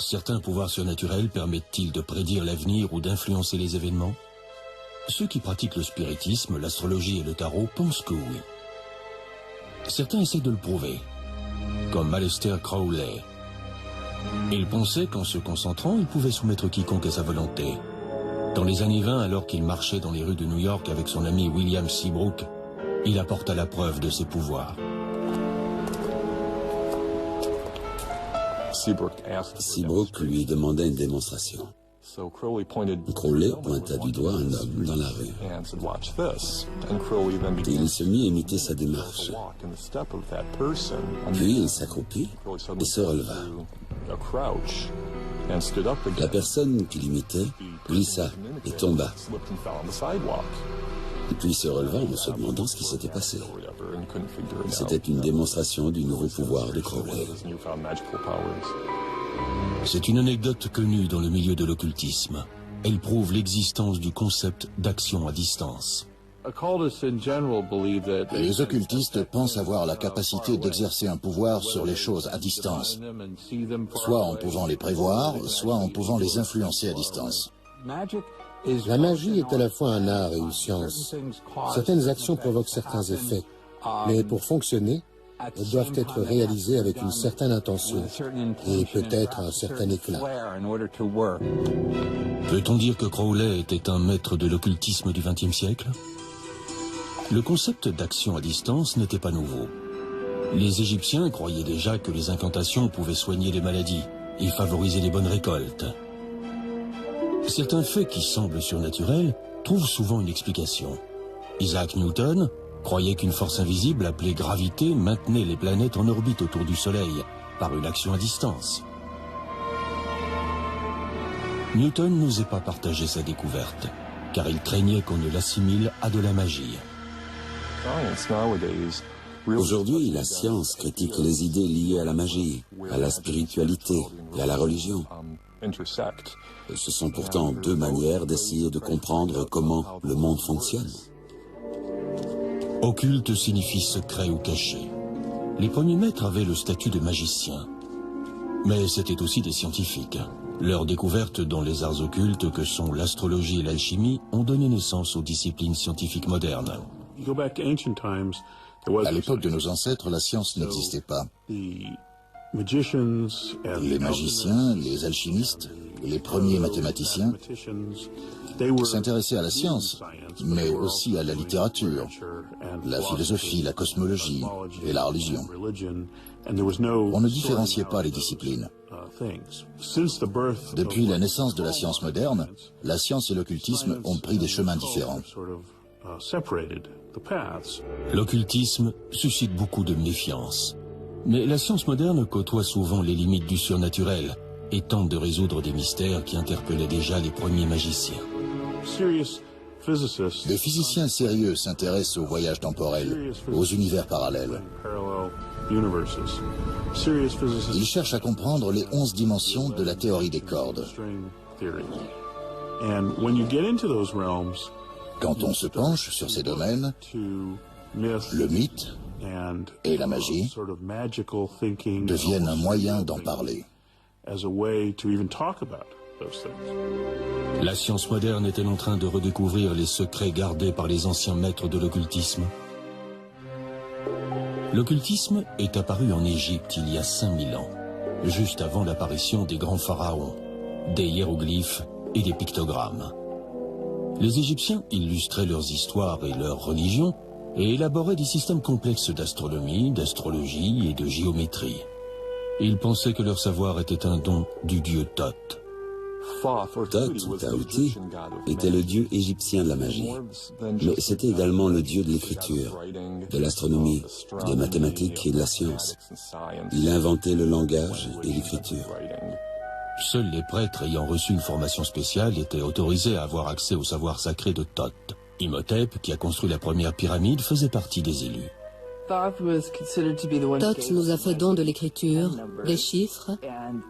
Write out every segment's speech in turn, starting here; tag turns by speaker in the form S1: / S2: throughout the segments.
S1: Certains pouvoirs surnaturels permettent-ils de prédire l'avenir ou d'influencer les événements? Ceux qui pratiquent le spiritisme, l'astrologie et le tarot pensent que oui. Certains essaient de le prouver, comme Aleister Crowley. Il pensait qu'en se concentrant, il pouvait soumettre quiconque à sa volonté. Dans les années 20, alors qu'il marchait dans les rues de New York avec son ami William Seabrook, il apporta la preuve de ses pouvoirs.
S2: Seabrook lui demandait une démonstration. Crowley pointa du doigt un homme dans la rue. Il se mit à imiter sa démarche. Puis il s'accroupit et se releva. La personne qu'il imitait glissa et tomba. Et puis se releva en se demandant ce qui s'était passé. C'était une démonstration du nouveau pouvoir de Crowley.
S1: C'est une anecdote connue dans le milieu de l'occultisme. Elle prouve l'existence du concept d'action à distance.
S3: Les occultistes pensent avoir la capacité d'exercer un pouvoir sur les choses à distance, soit en pouvant les prévoir, soit en pouvant les influencer à distance.
S4: La magie est à la fois un art et une science. Certaines actions provoquent certains effets, mais pour fonctionner, elles doivent être réalisées avec une certaine intention et peut-être un certain éclat.
S1: Peut-on dire que Crowley était un maître de l'occultisme du XXe siècle? Le concept d'action à distance n'était pas nouveau. Les Égyptiens croyaient déjà que les incantations pouvaient soigner les maladies et favoriser les bonnes récoltes. Certains faits qui semblent surnaturels trouvent souvent une explication. Isaac Newton croyait qu'une force invisible appelée gravité maintenait les planètes en orbite autour du Soleil par une action à distance. Newton n'osait pas partager sa découverte, car il craignait qu'on ne l'assimile à de la magie.
S2: Aujourd'hui, la science critique les idées liées à la magie, à la spiritualité et à la religion. Ce sont pourtant deux manières d'essayer de comprendre comment le monde fonctionne.
S1: Occulte signifie secret ou caché. Les premiers maîtres avaient le statut de magiciens. Mais c'étaient aussi des scientifiques. Leurs découvertes dans les arts occultes que sont l'astrologie et l'alchimie ont donné naissance aux disciplines scientifiques modernes.
S3: À l'époque de nos ancêtres, la science n'existait pas. Les magiciens, les alchimistes, les premiers mathématiciens s'intéressaient à la science, mais aussi à la littérature, la philosophie, la cosmologie et la religion. On ne différenciait pas les disciplines. Depuis la naissance de la science moderne, la science et l'occultisme ont pris des chemins différents.
S1: L'occultisme suscite beaucoup de méfiance. Mais la science moderne côtoie souvent les limites du surnaturel et tente de résoudre des mystères qui interpellaient déjà les premiers magiciens.
S3: Des physiciens sérieux s'intéressent aux voyages temporels, aux univers parallèles. Ils cherchent à comprendre les 11 dimensions de la théorie des cordes. Quand on se penche sur ces domaines, le mythe et la magie deviennent un moyen d'en parler.
S1: La science moderne est-elle en train de redécouvrir les secrets gardés par les anciens maîtres de l'occultisme? L'occultisme est apparu en Égypte il y a 5000 ans, juste avant l'apparition des grands pharaons, des hiéroglyphes et des pictogrammes. Les Égyptiens illustraient leurs histoires et leurs religions et élaboraient des systèmes complexes d'astronomie, d'astrologie et de géométrie. Ils pensaient que leur savoir était un don du dieu Thoth.
S2: Thoth, Tahuti, était le dieu égyptien de la magie, mais c'était également le dieu de l'écriture, de l'astronomie, des mathématiques et de la science. Il inventait le langage et l'écriture.
S1: Seuls les prêtres ayant reçu une formation spéciale étaient autorisés à avoir accès au savoir sacré de Thoth. Imhotep, qui a construit la première pyramide, faisait partie des élus.
S5: Thoth nous a fait don de l'écriture, des chiffres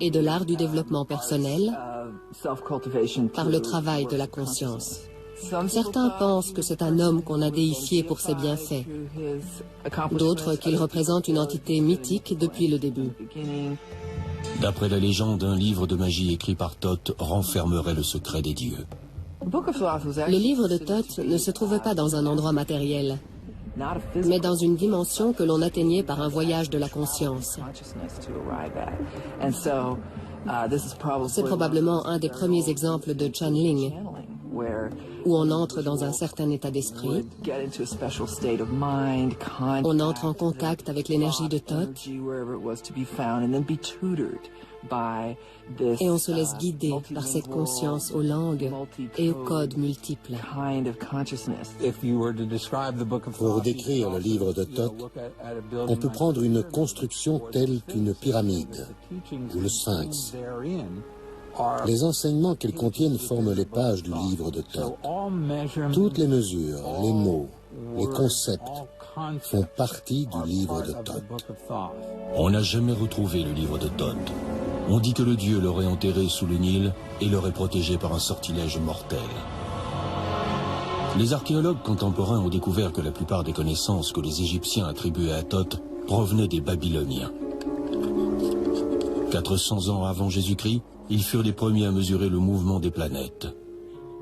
S5: et de l'art du développement personnel par le travail de la conscience. Certains pensent que c'est un homme qu'on a déifié pour ses bienfaits, d'autres qu'il représente une entité mythique depuis le début.
S1: D'après la légende, un livre de magie écrit par Thoth renfermerait le secret des dieux.
S5: Le livre de Thoth ne se trouvait pas dans un endroit matériel, mais dans une dimension que l'on atteignait par un voyage de la conscience. C'est probablement un des premiers exemples de channeling, où on entre dans un certain état d'esprit, on entre en contact avec l'énergie de Thoth, et on se laisse guider par cette conscience aux langues et aux codes multiples.
S4: Pour décrire le livre de Thoth, on peut prendre une construction telle qu'une pyramide ou le sphinx. Les enseignements qu'ils contiennent forment les pages du livre de Thoth. Toutes les mesures, les mots, les concepts font partie du livre de Thoth.
S1: On n'a jamais retrouvé le livre de Thoth. On dit que le dieu l'aurait enterré sous le Nil et l'aurait protégé par un sortilège mortel. Les archéologues contemporains ont découvert que la plupart des connaissances que les Égyptiens attribuaient à Thoth provenaient des Babyloniens. 400 ans avant Jésus-Christ, ils furent les premiers à mesurer le mouvement des planètes.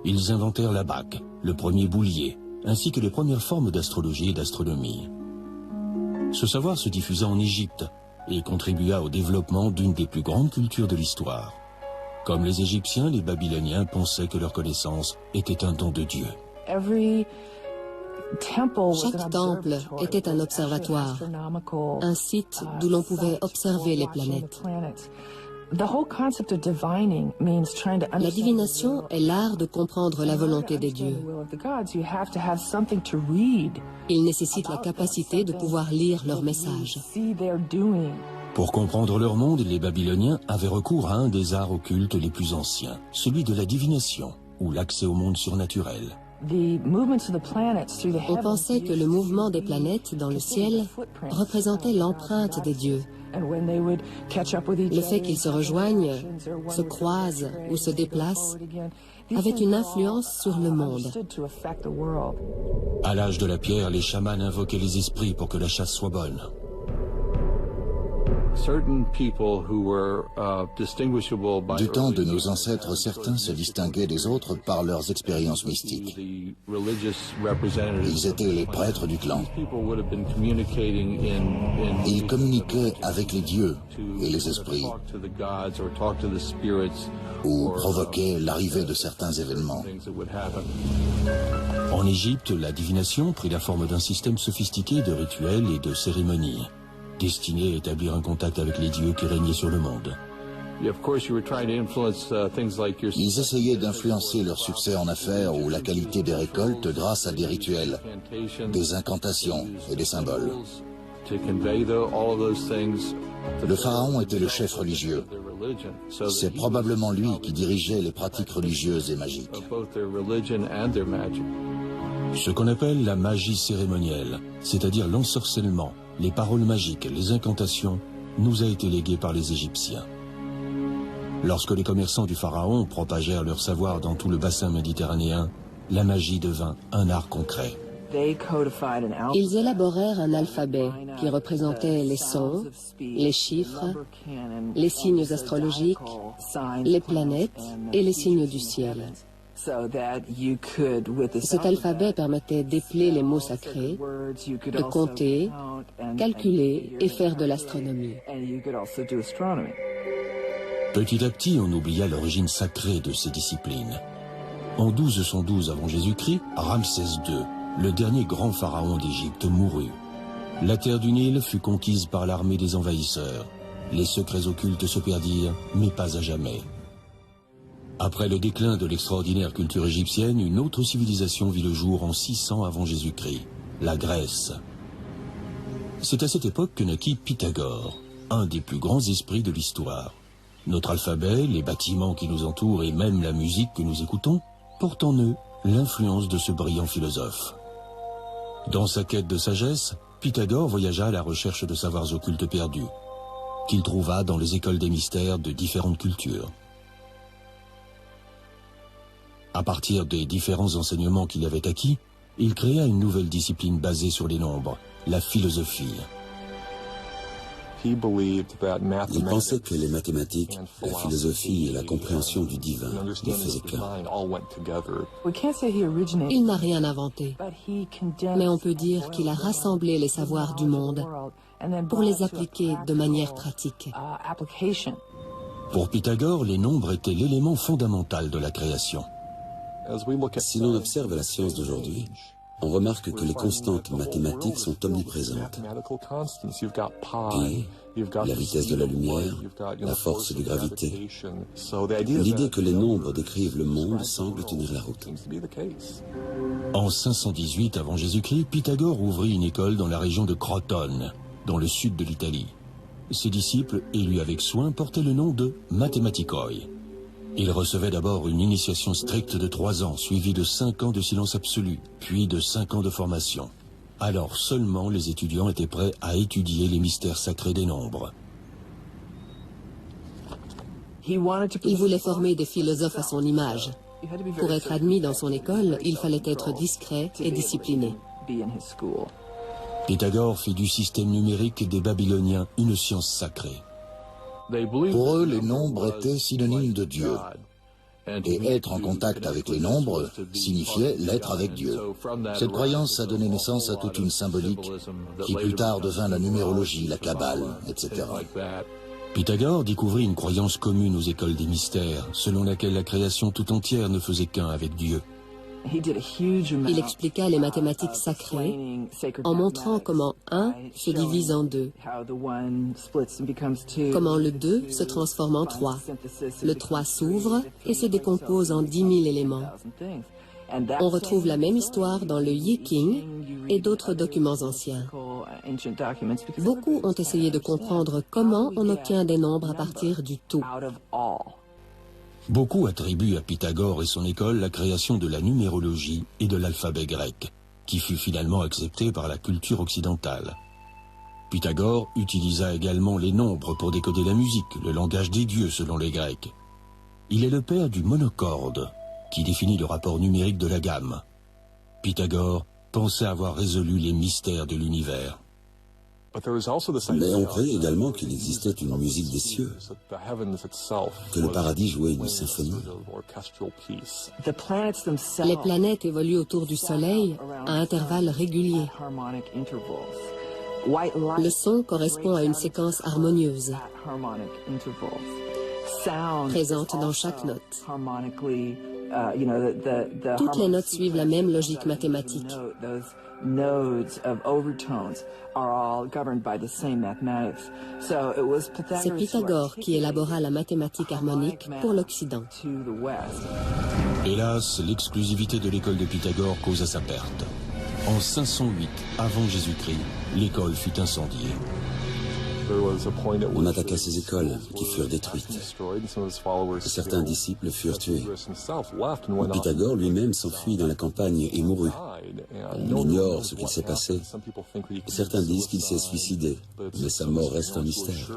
S1: Ils inventèrent la bague, le premier boulier, ainsi que les premières formes d'astrologie et d'astronomie. Ce savoir se diffusa en Égypte et contribua au développement d'une des plus grandes cultures de l'histoire. Comme les Égyptiens, les Babyloniens pensaient que leur connaissance était un don de Dieu.
S5: Chaque temple était un observatoire, un site d'où l'on pouvait observer les planètes. La divination est l'art de comprendre la volonté des dieux. Il nécessite la capacité de pouvoir lire leurs messages.
S1: Pour comprendre leur monde, les Babyloniens avaient recours à un des arts occultes les plus anciens, celui de la divination, ou l'accès au monde surnaturel.
S5: On pensait que le mouvement des planètes dans le ciel représentait l'empreinte des dieux. Le fait qu'ils se rejoignent, se croisent ou se déplacent avait une influence sur le monde.
S1: À l'âge de la pierre, les chamans invoquaient les esprits pour que la chasse soit bonne.
S3: Du temps de nos ancêtres, certains se distinguaient des autres par leurs expériences mystiques. Ils étaient les prêtres du clan. Ils communiquaient avec les dieux et les esprits, ou provoquaient l'arrivée de certains événements.
S1: En Égypte, la divination prit la forme d'un système sophistiqué de rituels et de cérémonies, destiné à établir un contact avec les dieux qui régnaient sur le monde.
S3: Ils essayaient d'influencer leur succès en affaires ou la qualité des récoltes grâce à des rituels, des incantations et des symboles. Le pharaon était le chef religieux. C'est probablement lui qui dirigeait les pratiques religieuses et magiques.
S1: Ce qu'on appelle la magie cérémonielle, c'est-à-dire l'ensorcellement, les paroles magiques, les incantations, nous a été légué par les Égyptiens. Lorsque les commerçants du pharaon propagèrent leur savoir dans tout le bassin méditerranéen, la magie devint un art concret.
S5: Ils élaborèrent un alphabet qui représentait les sons, les chiffres, les signes astrologiques, les planètes et les signes du ciel. Cet alphabet permettait d'épeler les mots sacrés, de compter, calculer et faire de l'astronomie.
S1: Petit à petit, on oublia l'origine sacrée de ces disciplines. En 1212 avant Jésus-Christ, Ramsès II, le dernier grand pharaon d'Égypte, mourut. La terre du Nil fut conquise par l'armée des envahisseurs. Les secrets occultes se perdirent, mais pas à jamais. Après le déclin de l'extraordinaire culture égyptienne, une autre civilisation vit le jour en 600 avant Jésus-Christ, la Grèce. C'est à cette époque que naquit Pythagore, un des plus grands esprits de l'histoire. Notre alphabet, les bâtiments qui nous entourent et même la musique que nous écoutons portent en eux l'influence de ce brillant philosophe. Dans sa quête de sagesse, Pythagore voyagea à la recherche de savoirs occultes perdus, qu'il trouva dans les écoles des mystères de différentes cultures. À partir des différents enseignements qu'il avait acquis, il créa une nouvelle discipline basée sur les nombres, la philosophie.
S2: Il pensait que les mathématiques, la philosophie et la compréhension du divin ne faisaient qu'un.
S5: Il n'a rien inventé, mais on peut dire qu'il a rassemblé les savoirs du monde pour les appliquer de manière pratique.
S1: Pour Pythagore, les nombres étaient l'élément fondamental de la création.
S2: Si l'on observe la science d'aujourd'hui, on remarque que les constantes mathématiques sont omniprésentes. Pi, la vitesse de la lumière, la force de gravité. L'idée que les nombres décrivent le monde semble tenir la route.
S1: En 518 avant Jésus-Christ, Pythagore ouvrit une école dans la région de Crotone, dans le sud de l'Italie. Ses disciples, élus avec soin, portaient le nom de Mathematikoi. Ils recevaient d'abord une initiation stricte de 3 ans, suivie de 5 ans de silence absolu, puis de 5 ans de formation. Alors seulement les étudiants étaient prêts à étudier les mystères sacrés des nombres.
S5: Il voulait former des philosophes à son image. Pour être admis dans son école, il fallait être discret et discipliné.
S1: Pythagore fit du système numérique des Babyloniens une science sacrée.
S3: Pour eux, les nombres étaient synonymes de Dieu. Et être en contact avec les nombres signifiait l'être avec Dieu. Cette croyance a donné naissance à toute une symbolique qui plus tard devint la numérologie, la Kabbale, etc.
S1: Pythagore découvrit une croyance commune aux écoles des mystères, selon laquelle la création tout entière ne faisait qu'un avec Dieu.
S5: Il expliqua les mathématiques sacrées en montrant comment 1 se divise en 2, comment le 2 se transforme en 3, le 3 s'ouvre et se décompose en 10 000 éléments. On retrouve la même histoire dans le Yi King et d'autres documents anciens. Beaucoup ont essayé de comprendre comment on obtient des nombres à partir du tout.
S1: Beaucoup attribuent à Pythagore et son école la création de la numérologie et de l'alphabet grec, qui fut finalement accepté par la culture occidentale. Pythagore utilisa également les nombres pour décoder la musique, le langage des dieux selon les Grecs. Il est le père du monocorde, qui définit le rapport numérique de la gamme. Pythagore pensait avoir résolu les mystères de l'univers.
S2: Mais on croyait également qu'il existait une musique des cieux, que le paradis jouait une symphonie.
S5: Les planètes évoluent autour du Soleil à intervalles réguliers. Le son correspond à une séquence harmonieuse, présente dans chaque note. Toutes les notes suivent la même logique mathématique. C'est Pythagore qui élabora la mathématique harmonique pour l'Occident.
S1: Hélas, l'exclusivité de l'école de Pythagore causa sa perte. En 508 avant Jésus-Christ, l'école fut incendiée.
S2: On attaqua ces écoles, qui furent détruites. Certains disciples furent tués. Pythagore lui-même s'enfuit dans la campagne et mourut. On ignore ce qu'il s'est passé. Certains disent qu'il s'est suicidé, mais sa mort reste un mystère.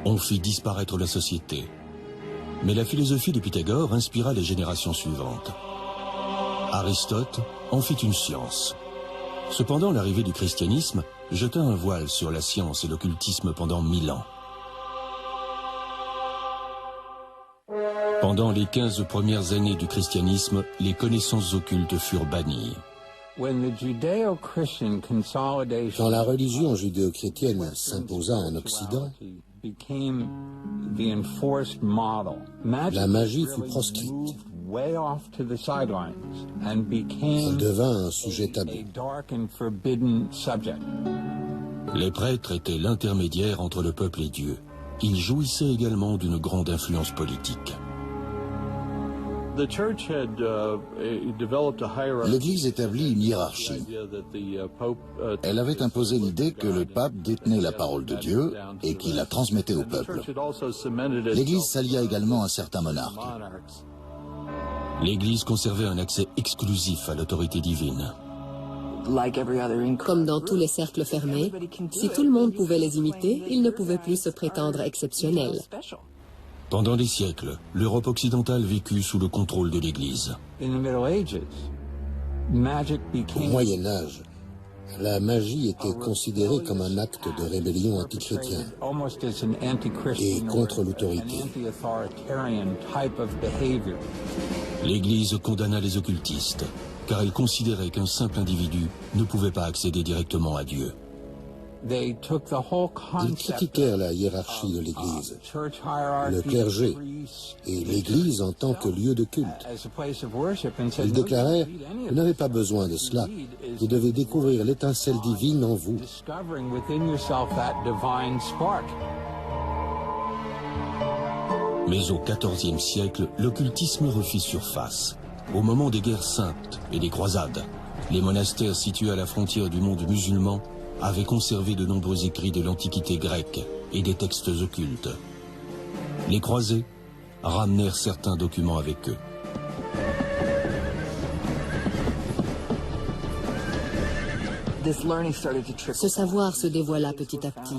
S1: On fit disparaître la société. Mais la philosophie de Pythagore inspira les générations suivantes. Aristote en fit une science. Cependant, l'arrivée du christianisme jeta un voile sur la science et l'occultisme pendant 1000 ans. Pendant les 15 premières années du christianisme, les connaissances occultes furent bannies.
S4: Quand la religion judéo-chrétienne s'imposa en Occident, la magie fut proscrite. Elle devint un sujet tabou.
S1: Les prêtres étaient l'intermédiaire entre le peuple et Dieu. Ils jouissaient également d'une grande influence politique.
S3: L'Église établit une hiérarchie. Elle avait imposé l'idée que le pape détenait la parole de Dieu et qu'il la transmettait au peuple. L'Église s'allia également à certains monarques.
S1: L'Église conservait un accès exclusif à l'autorité divine.
S5: Comme dans tous les cercles fermés, si tout le monde pouvait les imiter, ils ne pouvaient plus se prétendre exceptionnels.
S1: Pendant des siècles, l'Europe occidentale vécut sous le contrôle de l'Église.
S4: Au Moyen Âge, La magie était considérée comme un acte de rébellion antichrétien et contre l'autorité.
S1: L'Église condamna les occultistes, car elle considérait qu'un simple individu ne pouvait pas accéder directement à Dieu.
S4: Ils critiquèrent la hiérarchie de l'Église, le clergé et l'Église en tant que lieu de culte. Ils déclarèrent « Vous n'avez pas besoin de cela, vous devez découvrir l'étincelle divine en vous. »
S1: Mais au XIVe siècle, l'occultisme refit surface. Au moment des guerres saintes et des croisades, les monastères situés à la frontière du monde musulman avaient conservé de nombreux écrits de l'Antiquité grecque et des textes occultes. Les croisés ramenèrent certains documents avec eux.
S5: Ce savoir se dévoila petit à petit.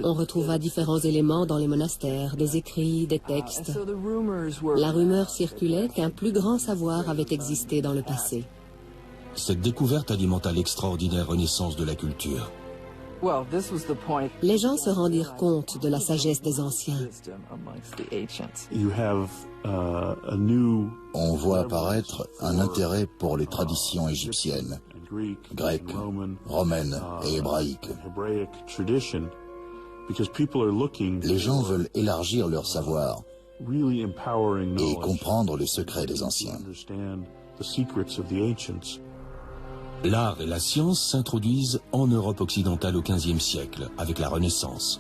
S5: On retrouva différents éléments dans les monastères, des écrits, des textes. La rumeur circulait qu'un plus grand savoir avait existé dans le passé.
S1: Cette découverte alimenta l'extraordinaire renaissance de la culture.
S5: Les gens se rendirent compte de la sagesse des anciens.
S3: On voit apparaître un intérêt pour les traditions égyptiennes, grecques, romaines et hébraïques. Les gens veulent élargir leur savoir et comprendre les secrets des anciens.
S1: L'art et la science s'introduisent en Europe occidentale au XVe siècle, avec la Renaissance.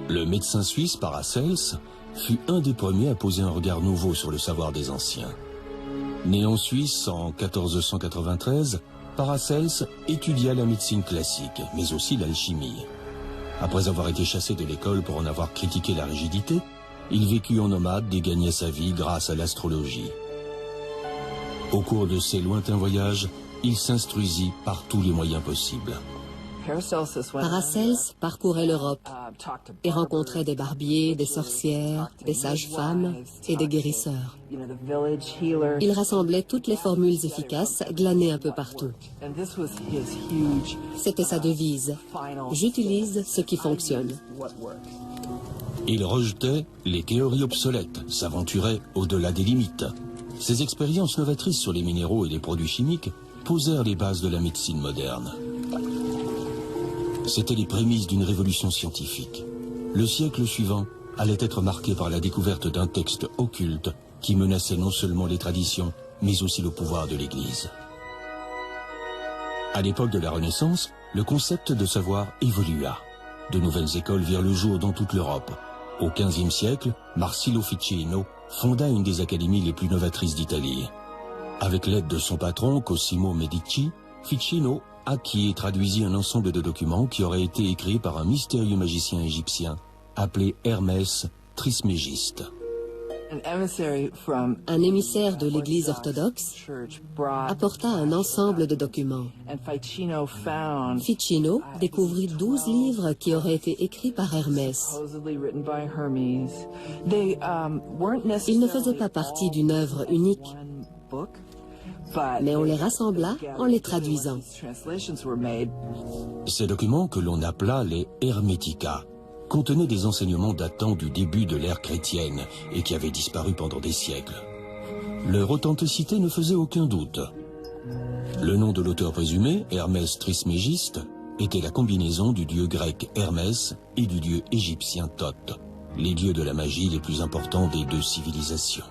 S1: Le médecin suisse Paracelse fut un des premiers à poser un regard nouveau sur le savoir des anciens. Né en Suisse en 1493, Paracelse étudia la médecine classique, mais aussi l'alchimie. Après avoir été chassé de l'école pour en avoir critiqué la rigidité, il vécut en nomade et gagna sa vie grâce à l'astrologie. Au cours de ses lointains voyages, il s'instruisit par tous les moyens possibles.
S5: Paracelse parcourait l'Europe et rencontrait des barbiers, des sorcières, des sages-femmes et des guérisseurs. Il rassemblait toutes les formules efficaces glanées un peu partout. C'était sa devise. J'utilise ce qui fonctionne.
S1: Il rejetait les théories obsolètes, s'aventurait au-delà des limites. Ses expériences novatrices sur les minéraux et les produits chimiques posèrent les bases de la médecine moderne. C'étaient les prémices d'une révolution scientifique. Le siècle suivant allait être marqué par la découverte d'un texte occulte qui menaçait non seulement les traditions, mais aussi le pouvoir de l'Église. À l'époque de la Renaissance, le concept de savoir évolua. De nouvelles écoles virent le jour dans toute l'Europe. Au XVe siècle, Marsilio Ficino fonda une des académies les plus novatrices d'Italie. Avec l'aide de son patron, Cosimo Medici, Ficino acquit et traduisit un ensemble de documents qui auraient été écrits par un mystérieux magicien égyptien appelé Hermès Trismégiste.
S5: Un émissaire de l'Église orthodoxe apporta un ensemble de documents. Ficino découvrit 12 livres qui auraient été écrits par Hermès. Ils ne faisaient pas partie d'une œuvre unique, mais on les rassembla en les traduisant.
S1: Ces documents, que l'on appela les Hermetica, contenaient des enseignements datant du début de l'ère chrétienne et qui avaient disparu pendant des siècles. Leur authenticité ne faisait aucun doute. Le nom de l'auteur présumé, Hermès Trismégiste, était la combinaison du dieu grec Hermès et du dieu égyptien Thoth, les dieux de la magie les plus importants des deux civilisations.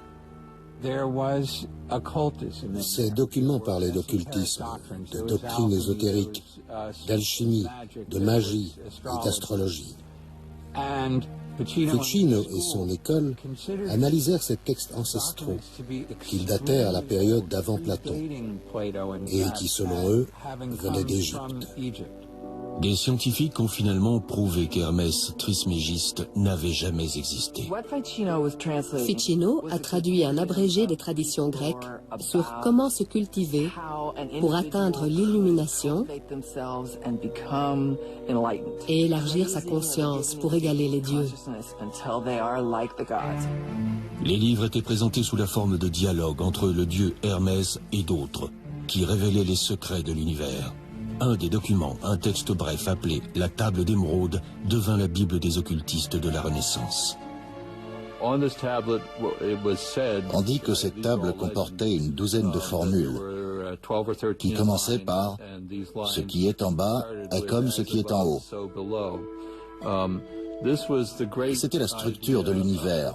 S4: Ces documents parlaient d'occultisme, de doctrines ésotériques, d'alchimie, de magie et d'astrologie. Ficino et son école analysèrent ces textes ancestraux qui datèrent à la période d'avant Platon et qui, selon eux, venaient d'Égypte.
S1: Des scientifiques ont finalement prouvé qu'Hermès Trismégiste n'avait jamais existé.
S5: Ficino a traduit un abrégé des traditions grecques sur comment se cultiver pour atteindre l'illumination et élargir sa conscience pour égaler les dieux.
S1: Les livres étaient présentés sous la forme de dialogues entre le dieu Hermès et d'autres, qui révélaient les secrets de l'univers. Un des documents, un texte bref appelé la Table d'émeraude, devint la Bible des occultistes de la Renaissance.
S3: On dit que cette table comportait une douzaine de formules qui commençaient par « ce qui est en bas est comme ce qui est en haut ». C'était la structure de l'univers.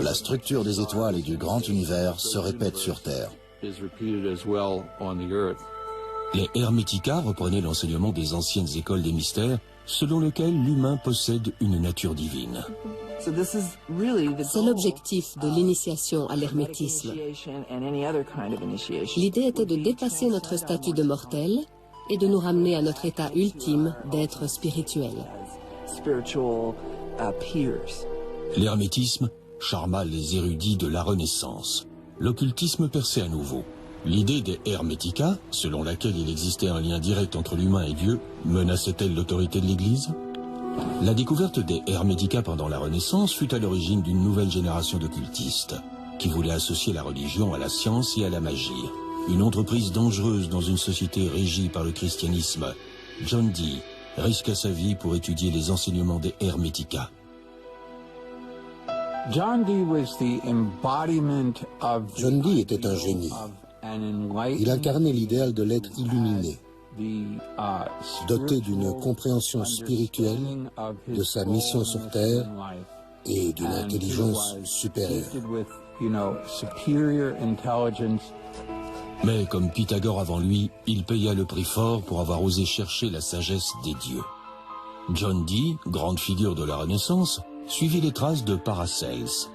S3: La structure des étoiles et du grand univers se répète sur Terre.
S1: Les Hermetica reprenaient l'enseignement des anciennes écoles des mystères, selon lequel l'humain possède une nature divine.
S5: C'est l'objectif de l'initiation à l'hermétisme. L'idée était de dépasser notre statut de mortel et de nous ramener à notre état ultime d'être spirituel.
S1: L'hermétisme charma les érudits de la Renaissance. L'occultisme perçait à nouveau. L'idée des Hermetica, selon laquelle il existait un lien direct entre l'humain et Dieu, menaçait-elle l'autorité de l'Église? La découverte des Hermetica pendant la Renaissance fut à l'origine d'une nouvelle génération d'occultistes, qui voulaient associer la religion à la science et à la magie. Une entreprise dangereuse dans une société régie par le christianisme. John Dee risqua sa vie pour étudier les enseignements des Hermetica.
S4: John Dee était un génie. Il incarnait l'idéal de l'être illuminé, doté d'une compréhension spirituelle de sa mission sur Terre et d'une intelligence supérieure.
S1: Mais comme Pythagore avant lui, il paya le prix fort pour avoir osé chercher la sagesse des dieux. John Dee, grande figure de la Renaissance, suivit les traces de Paracelse.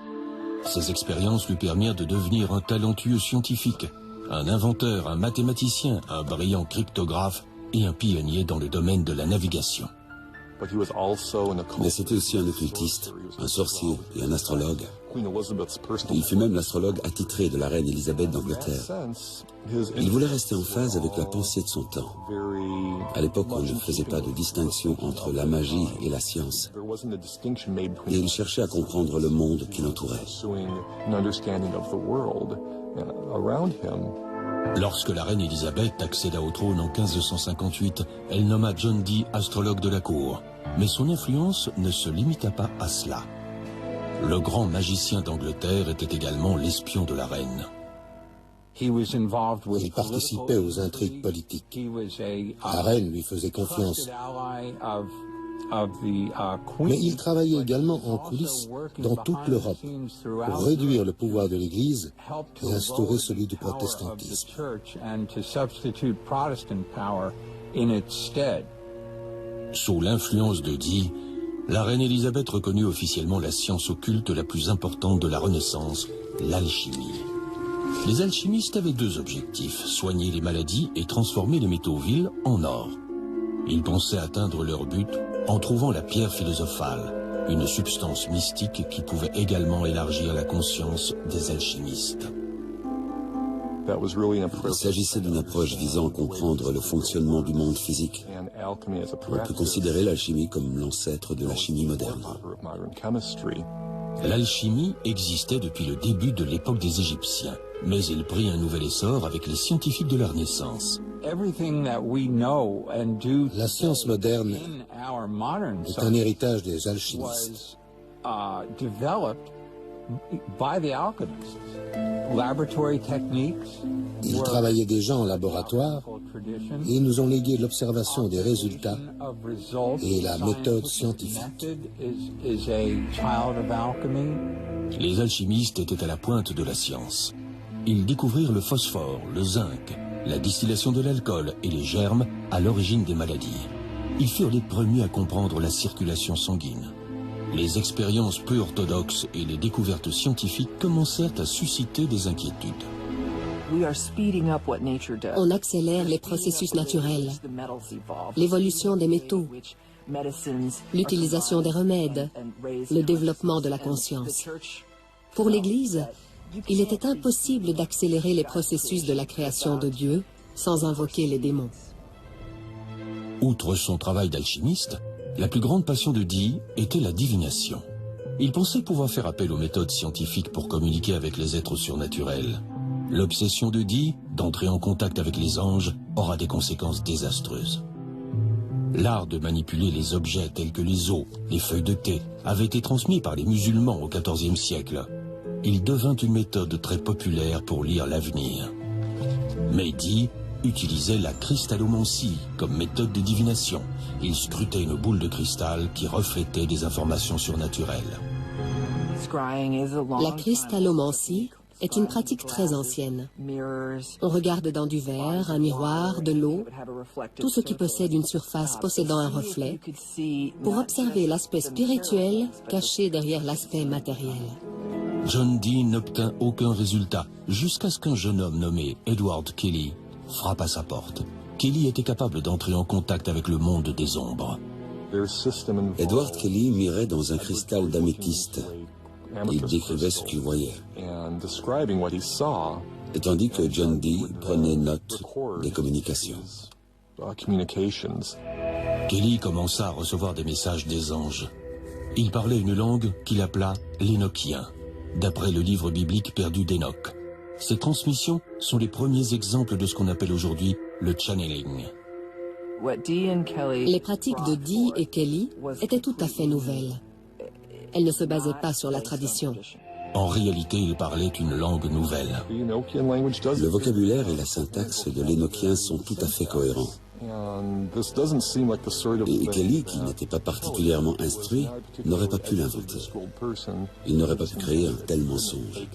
S1: Ses expériences lui permirent de devenir un talentueux scientifique, un inventeur, un mathématicien, un brillant cryptographe et un pionnier dans le domaine de la navigation.
S2: Mais c'était aussi un occultiste, un sorcier et un astrologue. Il fut même l'astrologue attitré de la reine Élisabeth d'Angleterre. Il voulait rester en phase avec la pensée de son temps. À l'époque, on ne faisait pas de distinction entre la magie et la science. Et il cherchait à comprendre le monde qui l'entourait.
S1: Lorsque la reine Élisabeth accéda au trône en 1558, elle nomma John Dee astrologue de la cour. Mais son influence ne se limita pas à cela. Le grand magicien d'Angleterre était également l'espion de la reine.
S4: Il participait aux intrigues politiques. La reine lui faisait confiance. Mais il travaillait également en coulisses dans toute l'Europe pour réduire le pouvoir de l'Église et instaurer celui du protestantisme.
S1: Sous l'influence de Dee, la reine Élisabeth reconnut officiellement la science occulte la plus importante de la Renaissance, l'alchimie. Les alchimistes avaient deux objectifs, soigner les maladies et transformer les métaux vils en or. Ils pensaient atteindre leur but en trouvant la pierre philosophale, une substance mystique qui pouvait également élargir la conscience des alchimistes.
S2: Il s'agissait d'une approche visant à comprendre le fonctionnement du monde physique. On peut considérer l'alchimie comme l'ancêtre de la chimie moderne.
S1: L'alchimie existait depuis le début de l'époque des Égyptiens, mais il prit un nouvel essor avec les scientifiques de la Renaissance.
S4: La science moderne est un héritage des alchimistes. Ils travaillaient déjà en laboratoire et ils nous ont légué l'observation des résultats et la méthode scientifique.
S1: Les alchimistes étaient à la pointe de la science. Ils découvrirent le phosphore, le zinc, la distillation de l'alcool et les germes à l'origine des maladies. Ils furent les premiers à comprendre la circulation sanguine. Les expériences peu orthodoxes et les découvertes scientifiques commencèrent à susciter des inquiétudes.
S5: On accélère les processus naturels, l'évolution des métaux, l'utilisation des remèdes, le développement de la conscience. Pour l'Église, il était impossible d'accélérer les processus de la création de Dieu sans invoquer les démons.
S1: Outre son travail d'alchimiste, la plus grande passion de Dee était la divination. Il pensait pouvoir faire appel aux méthodes scientifiques pour communiquer avec les êtres surnaturels. L'obsession de Dee d'entrer en contact avec les anges aura des conséquences désastreuses. L'art de manipuler les objets tels que les os, les feuilles de thé, avait été transmis par les musulmans au XIVe siècle. Il devint une méthode très populaire pour lire l'avenir. Mais Dee utilisait la cristallomancie comme méthode de divination. Il scrutait une boule de cristal qui reflétait des informations surnaturelles.
S5: La cristallomancie est une pratique très ancienne. On regarde dans du verre, un miroir, de l'eau, tout ce qui possède une surface possédant un reflet, pour observer l'aspect spirituel caché derrière l'aspect matériel.
S1: John Dee n'obtint aucun résultat jusqu'à ce qu'un jeune homme nommé Edward Kelly frappe à sa porte. Kelly était capable d'entrer en contact avec le monde des ombres.
S2: Edward Kelly mirait dans un cristal d'améthyste. Il décrivait ce qu'il voyait, tandis que John Dee prenait note des communications.
S1: Kelly commença à recevoir des messages des anges. Il parlait une langue qu'il appela l'Énochien, d'après le livre biblique perdu d'Enoch. Ces transmissions sont les premiers exemples de ce qu'on appelle aujourd'hui le channeling.
S5: Les pratiques de Dee et Kelly étaient tout à fait nouvelles. Elles ne se basaient pas sur la tradition.
S1: En réalité, il parlait une langue nouvelle.
S2: Le vocabulaire et la syntaxe de l'Énochien sont tout à fait cohérents. Et Kelly, qui n'était pas particulièrement instruit, n'aurait pas pu l'inventer. Il n'aurait pas pu créer un tel mensonge.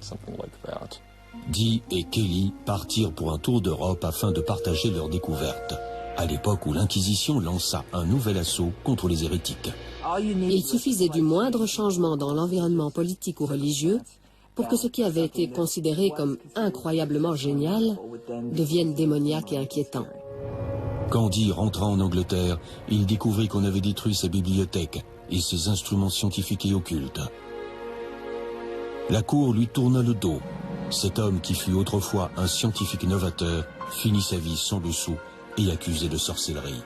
S1: Dee et Kelly partirent pour un tour d'Europe afin de partager leurs découvertes, à l'époque où l'Inquisition lança un nouvel assaut contre les hérétiques.
S5: Il suffisait du moindre changement dans l'environnement politique ou religieux pour que ce qui avait été considéré comme incroyablement génial devienne démoniaque et inquiétant.
S1: Quand Dee rentra en Angleterre, il découvrit qu'on avait détruit sa bibliothèque et ses instruments scientifiques et occultes. La cour lui tourna le dos. Cet homme qui fut autrefois un scientifique novateur finit sa vie sans le sou et accusé de sorcellerie.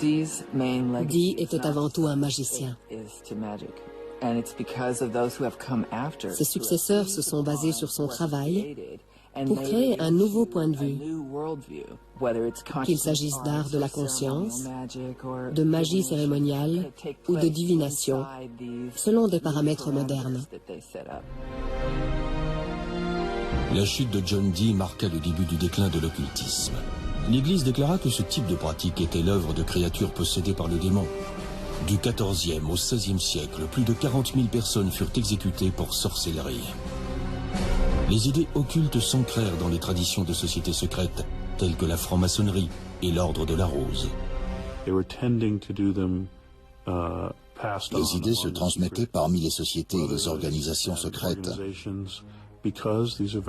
S5: Dee était avant tout un magicien. Ses successeurs se sont basés sur son travail pour créer un nouveau point de vue, qu'il s'agisse d'art de la conscience, de magie cérémoniale ou de divination, selon des paramètres modernes.
S1: La chute de John Dee marqua le début du déclin de l'occultisme. L'Église déclara que ce type de pratique était l'œuvre de créatures possédées par le démon. Du XIVe au XVIe siècle, plus de 40 000 personnes furent exécutées pour sorcellerie. Les idées occultes s'ancrèrent dans les traditions de sociétés secrètes, telles que la franc-maçonnerie et l'ordre de la Rose.
S3: Les idées se transmettaient parmi les sociétés et les organisations secrètes,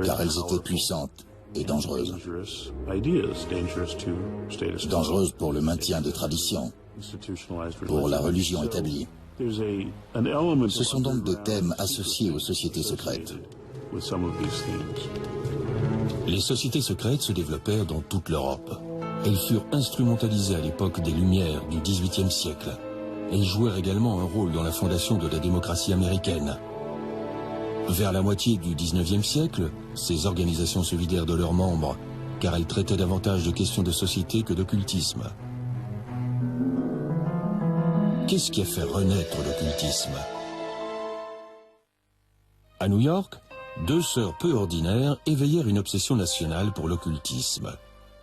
S3: car elles étaient puissantes et dangereuses. Dangereuses pour le maintien des traditions, pour la religion établie. Ce sont donc des thèmes associés aux sociétés secrètes.
S1: Les sociétés secrètes se développèrent dans toute l'Europe. Elles furent instrumentalisées à l'époque des Lumières du XVIIIe siècle. Elles jouèrent également un rôle dans la fondation de la démocratie américaine. Vers la moitié du XIXe siècle, ces organisations se vidèrent de leurs membres, car elles traitaient davantage de questions de société que d'occultisme. Qu'est-ce qui a fait renaître l'occultisme? À New York, deux sœurs peu ordinaires éveillèrent une obsession nationale pour l'occultisme.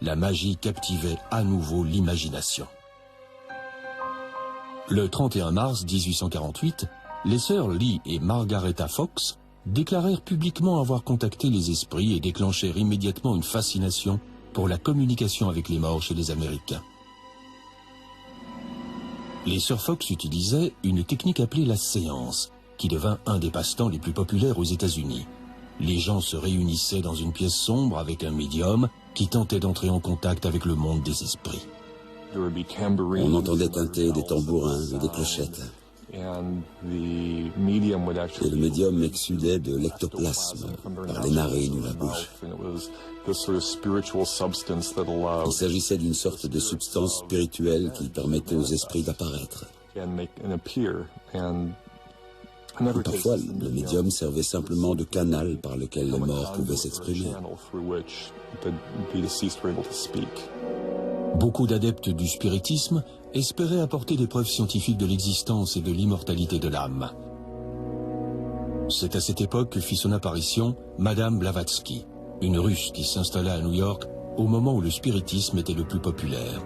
S1: La magie captivait à nouveau l'imagination. Le 31 mars 1848, les sœurs Lee et Margaretha Fox déclarèrent publiquement avoir contacté les esprits et déclenchèrent immédiatement une fascination pour la communication avec les morts chez les Américains. Les sœurs Fox utilisaient une technique appelée la séance, qui devint un des passe-temps les plus populaires aux États-Unis. Les gens se réunissaient dans une pièce sombre avec un médium qui tentait d'entrer en contact avec le monde des esprits.
S2: On entendait tinter des tambourins et des clochettes. Et le médium exsudait de l'ectoplasme par les narines ou la bouche. Il s'agissait d'une sorte de substance spirituelle qui permettait aux esprits d'apparaître. Parfois, le médium servait simplement de canal par lequel les morts pouvaient s'exprimer.
S1: Beaucoup d'adeptes du spiritisme espéraient apporter des preuves scientifiques de l'existence et de l'immortalité de l'âme. C'est à cette époque que fit son apparition Madame Blavatsky, une Russe qui s'installa à New York au moment où le spiritisme était le plus populaire.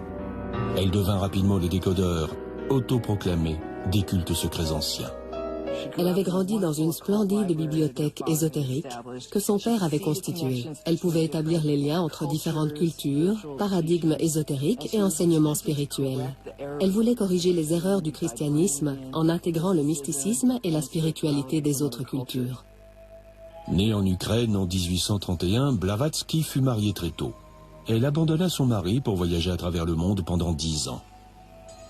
S1: Elle devint rapidement le décodeur autoproclamé des cultes secrets anciens.
S5: Elle avait grandi dans une splendide bibliothèque ésotérique que son père avait constituée. Elle pouvait établir les liens entre différentes cultures, paradigmes ésotériques et enseignements spirituels. Elle voulait corriger les erreurs du christianisme en intégrant le mysticisme et la spiritualité des autres cultures.
S1: Née en Ukraine en 1831, Blavatsky fut mariée très tôt. Elle abandonna son mari pour voyager à travers le monde pendant 10 ans.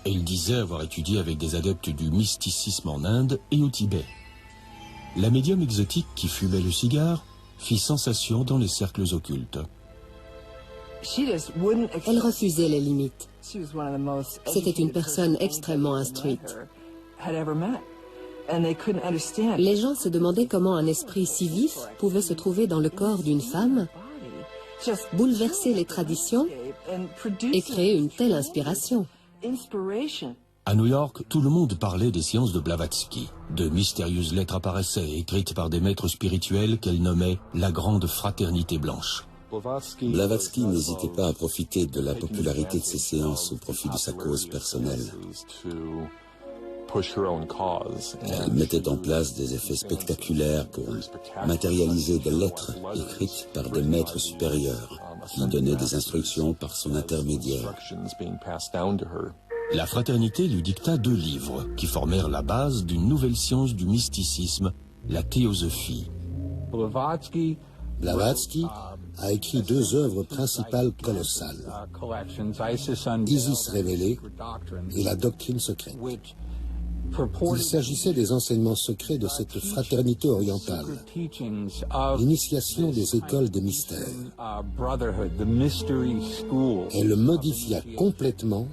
S1: Elle disait avoir étudié avec des adeptes du mysticisme en Inde et au Tibet. La médium exotique qui fumait le cigare fit sensation dans les cercles occultes.
S5: Elle refusait les limites. C'était une personne extrêmement instruite. Les gens se demandaient comment un esprit si vif pouvait se trouver dans le corps d'une femme, bouleverser les traditions et créer une telle inspiration.
S1: À New York, tout le monde parlait des sciences de Blavatsky. De mystérieuses lettres apparaissaient, écrites par des maîtres spirituels qu'elle nommait la Grande Fraternité Blanche.
S2: Blavatsky n'hésitait pas à profiter de la popularité de ses séances au profit de sa cause personnelle. Elle mettait en place des effets spectaculaires pour matérialiser des lettres écrites par des maîtres supérieurs qui donnaient des instructions par son intermédiaire.
S1: La fraternité lui dicta 2 livres qui formèrent la base d'une nouvelle science du mysticisme, la théosophie.
S4: Blavatsky a écrit 2 œuvres principales colossales, Isis révélée et la doctrine secrète. Il s'agissait des enseignements secrets de cette fraternité orientale, l'initiation des écoles des mystères. Elle modifia complètement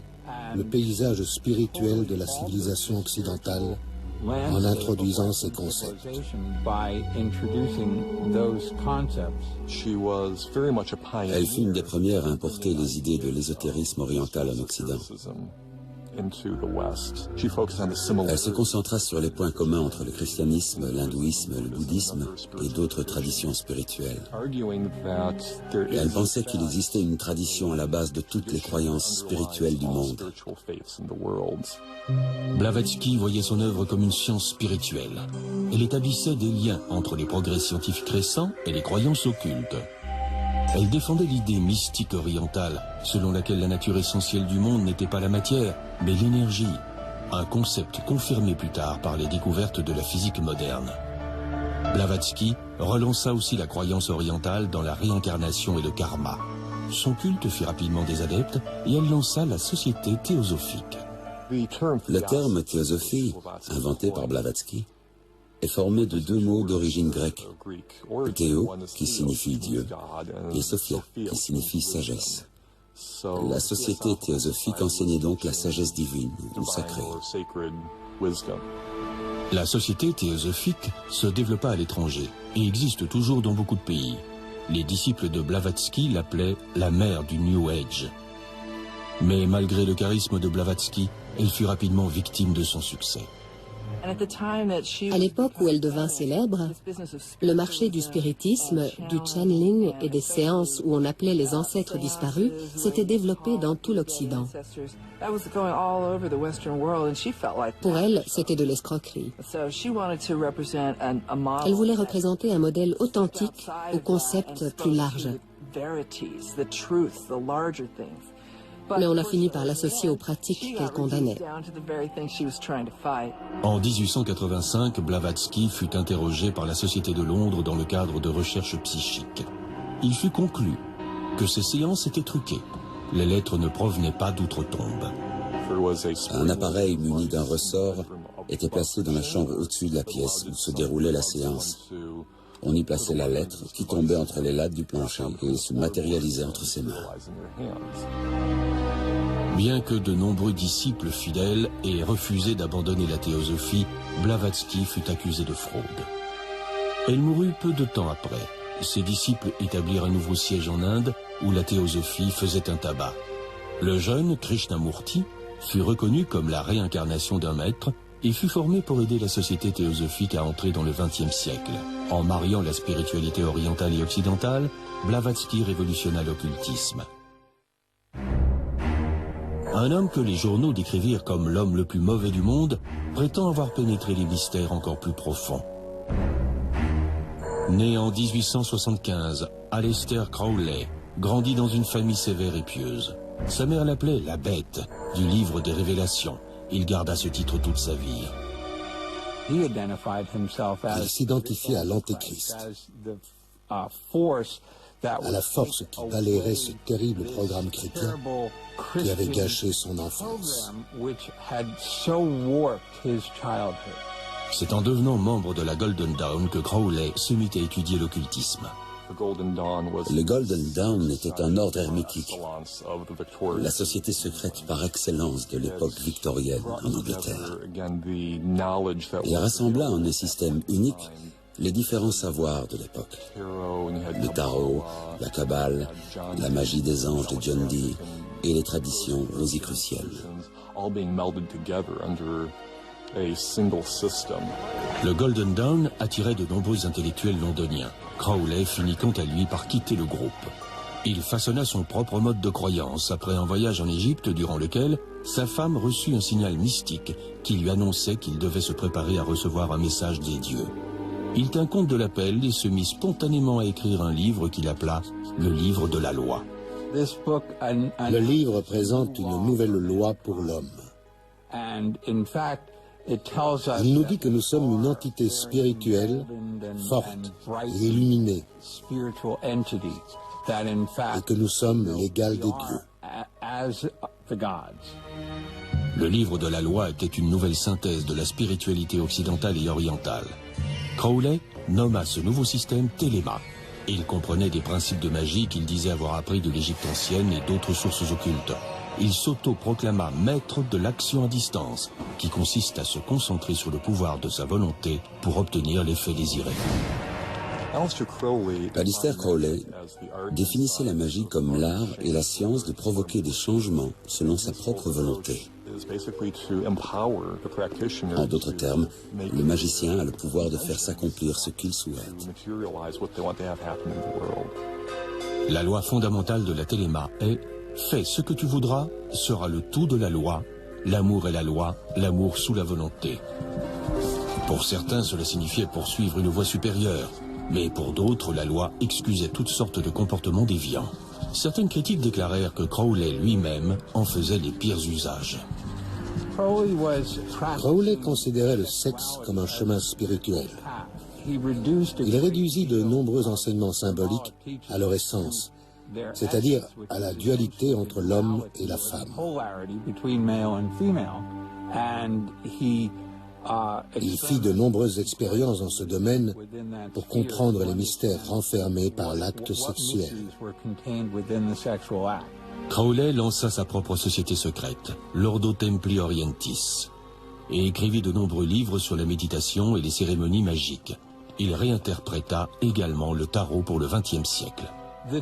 S4: le paysage spirituel de la civilisation occidentale en introduisant ces concepts.
S2: Elle fut une des premières à importer les idées de l'ésotérisme oriental en Occident. Elle se concentra sur les points communs entre le christianisme, l'hindouisme, le bouddhisme et d'autres traditions spirituelles. Elle pensait qu'il existait une tradition à la base de toutes les croyances spirituelles du monde.
S1: Blavatsky voyait son œuvre comme une science spirituelle. Elle établissait des liens entre les progrès scientifiques récents et les croyances occultes. Elle défendait l'idée mystique orientale, selon laquelle la nature essentielle du monde n'était pas la matière, mais l'énergie, un concept confirmé plus tard par les découvertes de la physique moderne. Blavatsky relança aussi la croyance orientale dans la réincarnation et le karma. Son culte fit rapidement des adeptes et elle lança la Société théosophique.
S2: Le terme théosophie, inventé par Blavatsky, est formé de 2 mots d'origine grecque, théo, qui signifie Dieu, et sophia, qui signifie sagesse. La société théosophique enseignait donc la sagesse divine ou sacrée.
S1: La société théosophique se développa à l'étranger et existe toujours dans beaucoup de pays. Les disciples de Blavatsky l'appelaient la mère du New Age. Mais malgré le charisme de Blavatsky, elle fut rapidement victime de son succès.
S5: À l'époque où elle devint célèbre, le marché du spiritisme, du channeling et des séances où on appelait les ancêtres disparus s'était développé dans tout l'Occident. Pour elle, c'était de l'escroquerie. Elle voulait représenter un modèle authentique au concept plus large. Mais on a fini par l'associer aux pratiques qu'elle condamnait.
S1: En 1885, Blavatsky fut interrogé par la Société de Londres dans le cadre de recherches psychiques. Il fut conclu que ces séances étaient truquées. Les lettres ne provenaient pas d'outre-tombe.
S2: Un appareil muni d'un ressort était placé dans la chambre au-dessus de la pièce où se déroulait la séance. On y plaçait la lettre qui tombait entre les lattes du plancher et se matérialisait entre ses mains.
S1: Bien que de nombreux disciples fidèles aient refusé d'abandonner la théosophie, Blavatsky fut accusé de fraude. Elle mourut peu de temps après. Ses disciples établirent un nouveau siège en Inde où la théosophie faisait un tabac. Le jeune Krishnamurti fut reconnu comme la réincarnation d'un maître et fut formé pour aider la société théosophique à entrer dans le XXe siècle. En mariant la spiritualité orientale et occidentale, Blavatsky révolutionna l'occultisme. Un homme que les journaux décrivirent comme l'homme le plus mauvais du monde prétend avoir pénétré les mystères encore plus profonds. Né en 1875, Aleister Crowley grandit dans une famille sévère et pieuse. Sa mère l'appelait la bête du livre des révélations. Il garda ce titre toute sa vie.
S4: Il s'identifiait à l'Antéchrist, à la force qui balayerait ce terrible programme chrétien qui avait gâché son enfance.
S1: C'est en devenant membre de la Golden Dawn que Crowley se mit à étudier l'occultisme.
S2: Le Golden Dawn était un ordre hermétique, la société secrète par excellence de l'époque victorienne en Angleterre. Il rassembla en un système unique les différents savoirs de l'époque. Le tarot, la kabbale, la magie des anges de John Dee et les traditions rosicruciennes.
S1: Le Golden Dawn attirait de nombreux intellectuels londoniens. Crowley finit quant à lui par quitter le groupe. Il façonna son propre mode de croyance après un voyage en Égypte durant lequel sa femme reçut un signal mystique qui lui annonçait qu'il devait se préparer à recevoir un message des dieux. Il tint compte de l'appel et se mit spontanément à écrire un livre qu'il appela le livre de la loi.
S4: Le livre présente une nouvelle loi pour l'homme. Il nous dit que nous sommes une entité spirituelle, forte et illuminée, et que nous sommes l'égal des dieux.
S1: Le livre de la loi était une nouvelle synthèse de la spiritualité occidentale et orientale. Crowley nomma ce nouveau système Téléma. Il comprenait des principes de magie qu'il disait avoir appris de l'Égypte ancienne et d'autres sources occultes. Il s'auto-proclama maître de l'action à distance, qui consiste à se concentrer sur le pouvoir de sa volonté pour obtenir l'effet désiré.
S2: Aleister Crowley définissait la magie comme l'art et la science de provoquer des changements selon sa propre volonté. En d'autres termes, le magicien a le pouvoir de faire s'accomplir ce qu'il souhaite.
S1: La loi fondamentale de la Téléma est « Fais ce que tu voudras sera le tout de la loi, l'amour est la loi, l'amour sous la volonté ». Pour certains, cela signifiait poursuivre une voie supérieure, mais pour d'autres, la loi excusait toutes sortes de comportements déviants. Certaines critiques déclarèrent que Crowley lui-même en faisait les pires usages.
S4: Crowley considérait le sexe comme un chemin spirituel. Il réduisit de nombreux enseignements symboliques à leur essence, c'est-à-dire à la dualité entre l'homme et la femme. Il fit de nombreuses expériences dans ce domaine pour comprendre les mystères renfermés par l'acte sexuel.
S1: Crowley lança sa propre société secrète, l'Ordo Templi Orientis, et écrivit de nombreux livres sur la méditation et les cérémonies magiques. Il réinterpréta également le tarot pour le XXe siècle.
S4: Le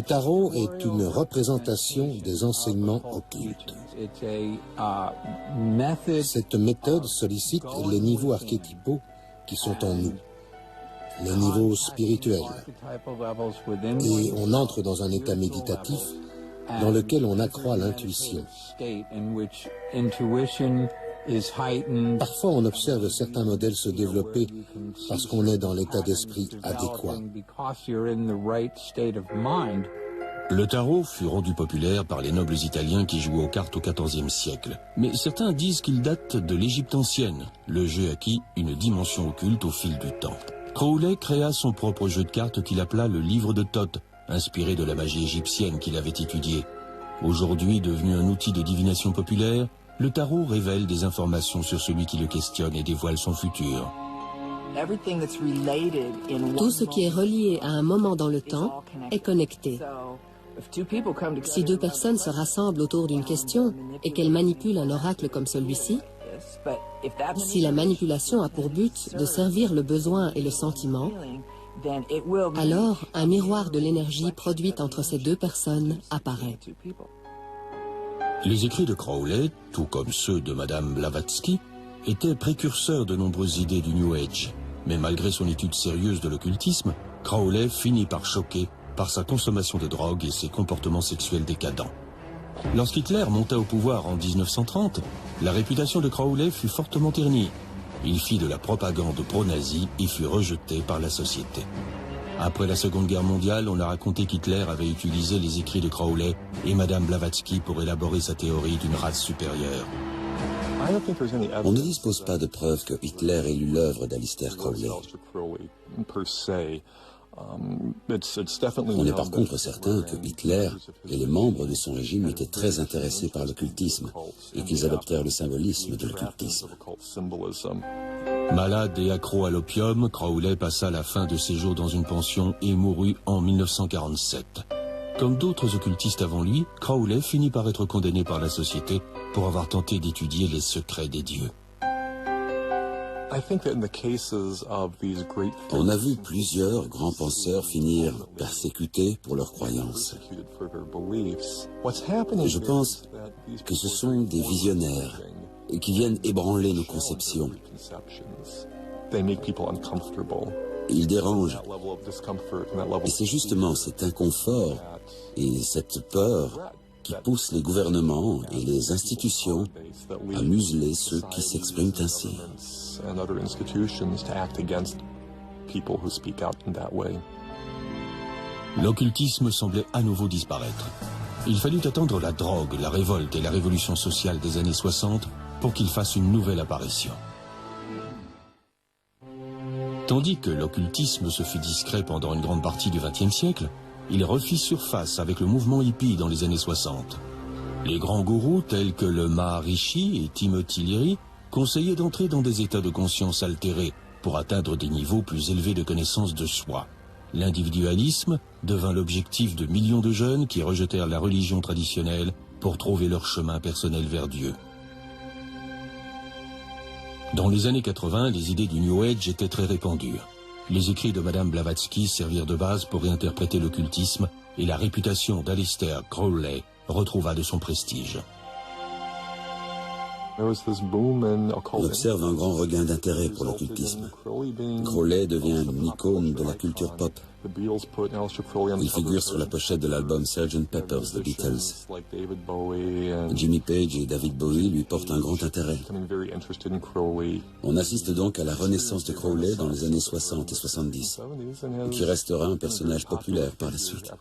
S4: tarot est une représentation des enseignements occultes. Cette méthode sollicite les niveaux archétypaux qui sont en nous, les niveaux spirituels. Et on entre dans un état méditatif dans lequel on accroît l'intuition. Parfois, on observe certains modèles se développer parce qu'on est dans l'état d'esprit adéquat.
S1: Le tarot fut rendu populaire par les nobles italiens qui jouaient aux cartes au XIVe siècle. Mais certains disent qu'il date de l'Égypte ancienne. Le jeu acquit une dimension occulte au fil du temps. Crowley créa son propre jeu de cartes qu'il appela le livre de Thoth, inspiré de la magie égyptienne qu'il avait étudiée. Aujourd'hui devenu un outil de divination populaire, le tarot révèle des informations sur celui qui le questionne et dévoile son futur.
S5: Tout ce qui est relié à un moment dans le temps est connecté. Si deux personnes se rassemblent autour d'une question et qu'elles manipulent un oracle comme celui-ci, si la manipulation a pour but de servir le besoin et le sentiment, alors un miroir de l'énergie produite entre ces deux personnes apparaît.
S1: Les écrits de Crowley, tout comme ceux de Madame Blavatsky, étaient précurseurs de nombreuses idées du New Age. Mais malgré son étude sérieuse de l'occultisme, Crowley finit par choquer par sa consommation de drogue et ses comportements sexuels décadents. Lorsqu'Hitler monta au pouvoir en 1930, la réputation de Crowley fut fortement ternie. Il fit de la propagande pro-nazie et fut rejeté par la société. Après la Seconde Guerre mondiale, on a raconté qu'Hitler avait utilisé les écrits de Crowley et Madame Blavatsky pour élaborer sa théorie d'une race supérieure.
S2: On ne dispose pas de preuves que Hitler ait lu l'œuvre d'Aleister Crowley. On est par contre certain que Hitler et les membres de son régime étaient très intéressés par l'occultisme et qu'ils adoptèrent le symbolisme de l'occultisme.
S1: Malade et accro à l'opium, Crowley passa la fin de ses jours dans une pension et mourut en 1947. Comme d'autres occultistes avant lui, Crowley finit par être condamné par la société pour avoir tenté d'étudier les secrets des dieux.
S2: On a vu plusieurs grands penseurs finir persécutés pour leurs croyances. Et je pense que ce sont des visionnaires qui viennent ébranler nos conceptions. Ils dérangent. Et c'est justement cet inconfort et cette peur qui poussent les gouvernements et les institutions à museler ceux qui s'expriment ainsi.
S1: L'occultisme semblait à nouveau disparaître. Il fallut attendre la drogue, la révolte et la révolution sociale des années 60 pour qu'il fasse une nouvelle apparition. Tandis que l'occultisme se fit discret pendant une grande partie du XXe siècle, il refit surface avec le mouvement hippie dans les années 60. Les grands gourous tels que le Maharishi et Timothy Leary conseillaient d'entrer dans des états de conscience altérés pour atteindre des niveaux plus élevés de connaissance de soi. L'individualisme devint l'objectif de millions de jeunes qui rejetèrent la religion traditionnelle pour trouver leur chemin personnel vers Dieu. Dans les années 80, les idées du New Age étaient très répandues. Les écrits de Madame Blavatsky servirent de base pour réinterpréter l'occultisme et la réputation d'Aleister Crowley retrouva de son prestige.
S2: On observe un grand regain d'intérêt pour l'occultisme. Crowley devient une icône de la culture pop. Il figure sur la pochette de l'album Sgt. Pepper's The Beatles. Jimmy Page et David Bowie lui portent un grand intérêt. On assiste donc à la renaissance de Crowley dans les années 60 et 70, qui restera un personnage populaire par la suite.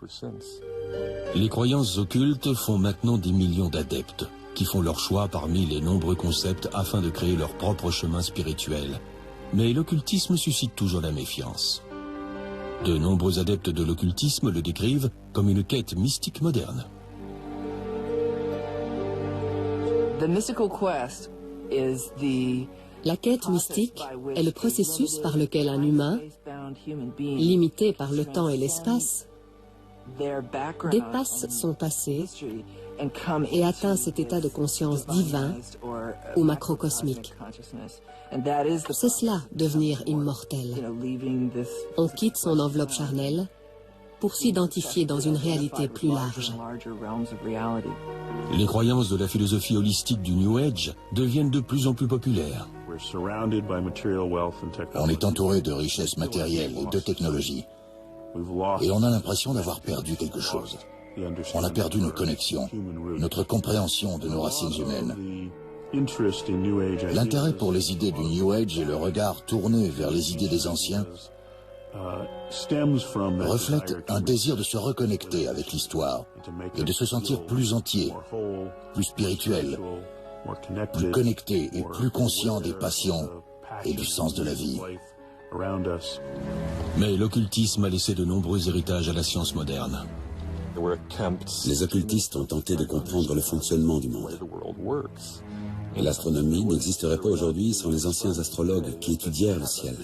S1: Les croyances occultes font maintenant des millions d'adeptes, qui font leur choix parmi les nombreux concepts afin de créer leur propre chemin spirituel. Mais l'occultisme suscite toujours la méfiance. De nombreux adeptes de l'occultisme le décrivent comme une quête mystique moderne.
S5: La quête mystique est le processus par lequel un humain, limité par le temps et l'espace, dépasse son passé et atteint cet état de conscience divin ou macrocosmique. C'est cela, devenir immortel. On quitte son enveloppe charnelle pour s'identifier dans une réalité plus large.
S1: Les croyances de la philosophie holistique du New Age deviennent de plus en plus populaires.
S3: On est entouré de richesses matérielles et de technologies. Et on a l'impression d'avoir perdu quelque chose. On a perdu nos connexions, notre compréhension de nos racines humaines. L'intérêt pour les idées du New Age et le regard tourné vers les idées des anciens reflète un désir de se reconnecter avec l'histoire et de se sentir plus entier, plus spirituel, plus connecté et plus conscient des passions et du sens de la vie.
S1: Mais l'occultisme a laissé de nombreux héritages à la science moderne.
S2: Les occultistes ont tenté de comprendre le fonctionnement du monde. Et l'astronomie n'existerait pas aujourd'hui sans les anciens astrologues qui étudièrent le ciel.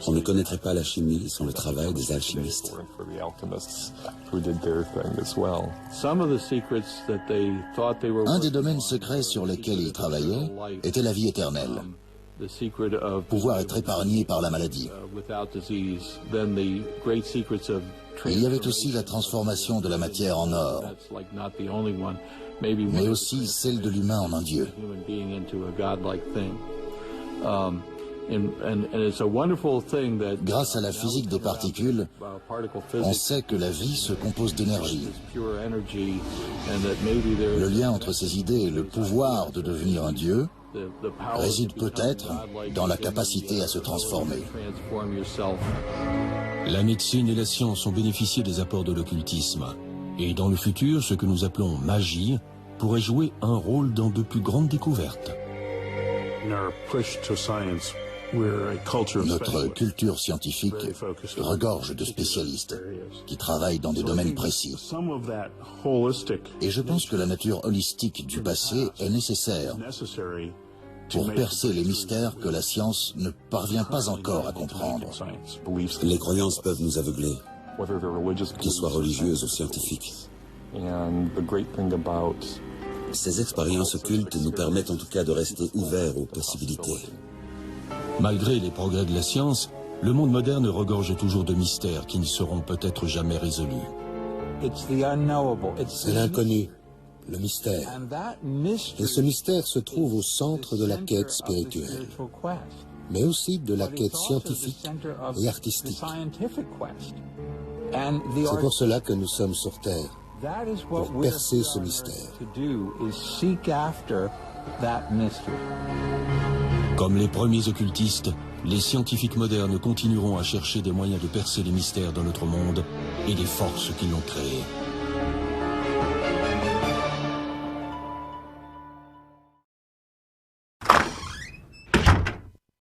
S2: On ne connaîtrait pas la chimie sans le travail des alchimistes.
S3: Un des domaines secrets sur lesquels ils travaillaient était la vie éternelle. Pouvoir être épargné par la maladie. Il y avait aussi la transformation de la matière en or, mais aussi celle de l'humain en un dieu. Grâce à la physique des particules, on sait que la vie se compose d'énergie. Le lien entre ces idées et le pouvoir de devenir un dieu réside peut-être dans la capacité à se transformer.
S1: La médecine et la science ont bénéficié des apports de l'occultisme. Et dans le futur, ce que nous appelons magie pourrait jouer un rôle dans de plus grandes découvertes.
S3: Notre culture scientifique regorge de spécialistes qui travaillent dans des domaines précis. Et je pense que la nature holistique du passé est nécessaire pour percer les mystères que la science ne parvient pas encore à comprendre.
S2: Les croyances peuvent nous aveugler, qu'elles soient religieuses ou scientifiques. Ces expériences occultes nous permettent en tout cas de rester ouverts aux possibilités.
S1: Malgré les progrès de la science, le monde moderne regorge toujours de mystères qui ne seront peut-être jamais résolus.
S4: C'est l'inconnu, le mystère. Et ce mystère se trouve au centre de la quête spirituelle, mais aussi de la quête scientifique et artistique. C'est pour cela que nous sommes sur Terre, pour percer ce mystère.
S1: Comme les premiers occultistes, les scientifiques modernes continueront à chercher des moyens de percer les mystères de notre monde et les forces qui l'ont créé.